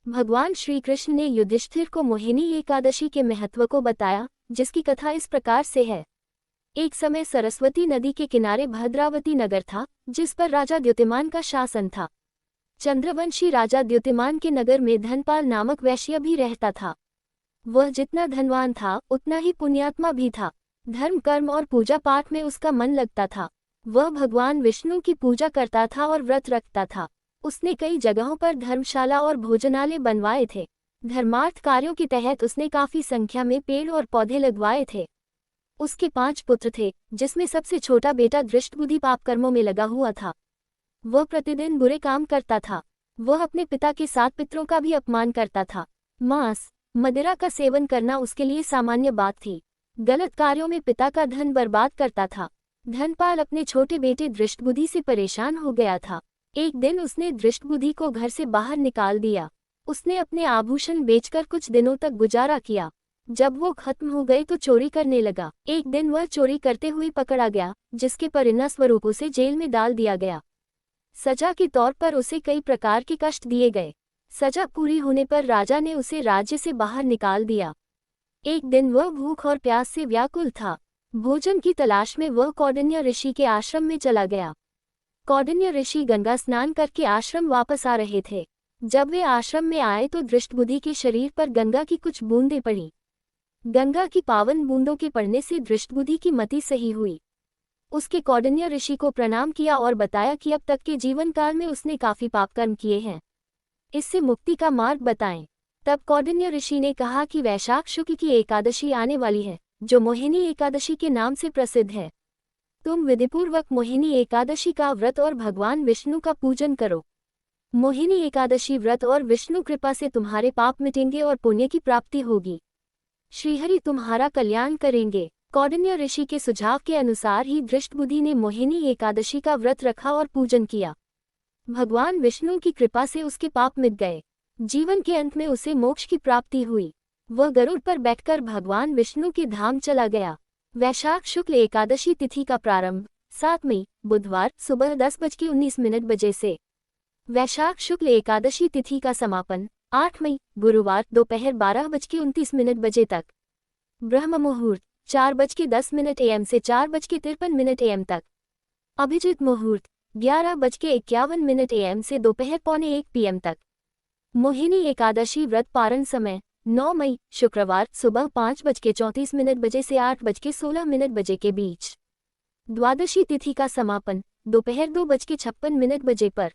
भगवान श्री कृष्ण ने युधिष्ठिर को मोहिनी एकादशी के महत्व को बताया, जिसकी कथा इस प्रकार से है। एक समय सरस्वती नदी के किनारे भद्रावती नगर था, जिस पर राजा द्युतिमान का शासन था। चंद्रवंशी राजा द्युतिमान के नगर में धनपाल नामक वैश्य भी रहता था। वह जितना धनवान था उतना ही पुण्यात्मा भी था। धर्म कर्म और पूजा पाठ में उसका मन लगता था। वह भगवान विष्णु की पूजा करता था और व्रत रखता था। उसने कई जगहों पर धर्मशाला और भोजनालय बनवाए थे। धर्मार्थ कार्यों के तहत उसने काफी संख्या में पेड़ और पौधे लगवाए थे। उसके 5 पुत्र थे, जिसमें सबसे छोटा बेटा दृष्टबुद्धि पापकर्मों में लगा हुआ था। वह प्रतिदिन बुरे काम करता था। वह अपने पिता के साथ पितरों का भी अपमान करता था। मांस मदिरा का सेवन करना उसके लिए सामान्य बात थी। गलत कार्यों में पिता का धन बर्बाद करता था। धनपाल अपने छोटे बेटे दृष्टबुद्धि से परेशान हो गया था। एक दिन उसने दृष्टबुद्धि को घर से बाहर निकाल दिया। उसने अपने आभूषण बेचकर कुछ दिनों तक गुजारा किया। जब वो खत्म हो गए तो चोरी करने लगा। एक दिन वह चोरी करते हुए पकड़ा गया, जिसके परिणामस्वरूप उसे जेल में डाल दिया गया। सजा के तौर पर उसे कई प्रकार के कष्ट दिए गए। सजा पूरी होने पर राजा ने उसे राज्य से बाहर निकाल दिया। एक दिन वह भूख और प्यास से व्याकुल था। भोजन की तलाश में वह कौंडिन्य ऋषि के आश्रम में चला गया। कौंडिन्य ऋषि गंगा स्नान करके आश्रम वापस आ रहे थे। जब वे आश्रम में आए तो दृष्टबुद्धि के शरीर पर गंगा की कुछ बूंदें पड़ी। गंगा की पावन बूंदों के पड़ने से दृष्टबुद्धि की मति सही हुई। उसके कौंडिन्य ऋषि को प्रणाम किया और बताया कि अब तक के जीवन काल में उसने काफी पापकर्म किए हैं, इससे मुक्ति का मार्ग बताएं। तब कौंडिन्य ऋषि ने कहा कि वैशाख शुक्ल की एकादशी आने वाली है, जो मोहिनी एकादशी के नाम से प्रसिद्ध है। तुम विधिपूर्वक मोहिनी एकादशी का व्रत और भगवान विष्णु का पूजन करो। मोहिनी एकादशी व्रत और विष्णु कृपा से तुम्हारे पाप मिटेंगे और पुण्य की प्राप्ति होगी। श्रीहरि तुम्हारा कल्याण करेंगे। कौंडिन्य ऋषि के सुझाव के अनुसार ही दृष्टबुद्धि ने मोहिनी एकादशी का व्रत रखा और पूजन किया। भगवान विष्णु की कृपा से उसके पाप मिट गए। जीवन के अंत में उसे मोक्ष की प्राप्ति हुई। वह गरुड़ पर बैठकर भगवान विष्णु के धाम चला गया। वैशाख शुक्ल एकादशी तिथि का प्रारंभ 7 मई बुधवार सुबह 10:19 बजे से। वैशाख शुक्ल एकादशी तिथि का समापन 8 मई गुरुवार दोपहर 12:29 बजे तक। ब्रह्म मुहूर्त 4:10 AM से 4:53 AM तक। अभिजित मुहूर्त 11:51 AM से दोपहर 1:45 PM तक। मोहिनी एकादशी व्रत पारण समय 9 मई शुक्रवार सुबह 5:34 बजे से 8:16 बजे के बीच। द्वादशी तिथि का समापन दोपहर 2:56 बजे पर।